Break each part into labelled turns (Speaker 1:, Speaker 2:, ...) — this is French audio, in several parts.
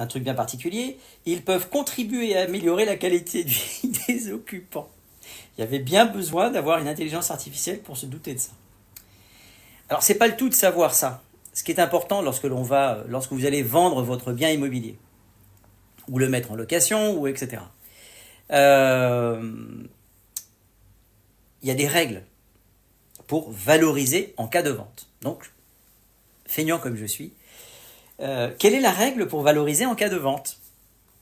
Speaker 1: un truc bien particulier, ils peuvent contribuer à améliorer la qualité de vie des occupants. Il y avait bien besoin d'avoir une intelligence artificielle pour se douter de ça. Alors, c'est pas le tout de savoir ça. Ce qui est important lorsque vous allez vendre votre bien immobilier, ou le mettre en location, ou etc. Il y a des règles pour valoriser en cas de vente. Donc, feignant comme je suis, quelle est la règle pour valoriser en cas de vente?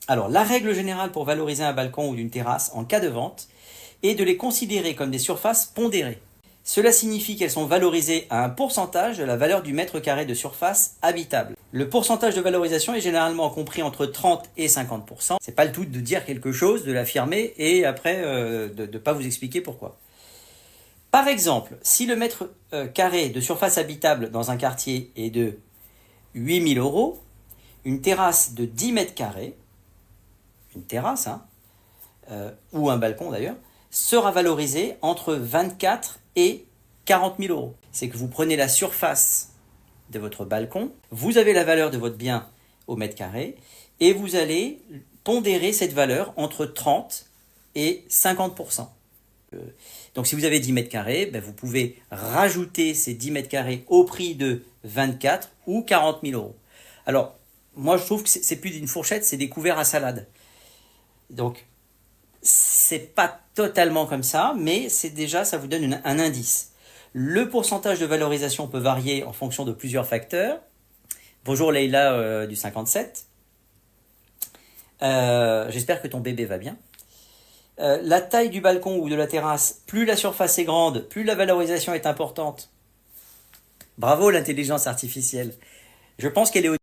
Speaker 1: Alors, la règle générale pour valoriser un balcon ou une terrasse en cas de vente est de les considérer comme des surfaces pondérées. Cela signifie qu'elles sont valorisées à un pourcentage de la valeur du mètre carré de surface habitable. Le pourcentage de valorisation est généralement compris entre 30 et 50%. C'est pas le tout de dire quelque chose, de l'affirmer et après de ne pas vous expliquer pourquoi. Par exemple, si le mètre carré de surface habitable dans un quartier est de 8 000 €, une terrasse de 10 mètres carrés, une terrasse, ou un balcon d'ailleurs, sera valorisée entre 24 et 40 000 €. C'est que vous prenez la surface de votre balcon, vous avez la valeur de votre bien au mètre carré, et vous allez pondérer cette valeur entre 30 et 50%. Donc si vous avez 10 mètres carrés, vous pouvez rajouter ces 10 mètres carrés au prix de 24 ou 40 000 €. Alors, moi je trouve que c'est plus d'une fourchette, c'est des couverts à salade. Donc, c'est pas totalement comme ça, mais c'est déjà, ça vous donne un indice. Le pourcentage de valorisation peut varier en fonction de plusieurs facteurs. Bonjour Leïla du 57. J'espère que ton bébé va bien. La taille du balcon ou de la terrasse, plus la surface est grande, plus la valorisation est importante. Bravo l'intelligence artificielle. Je pense qu'elle est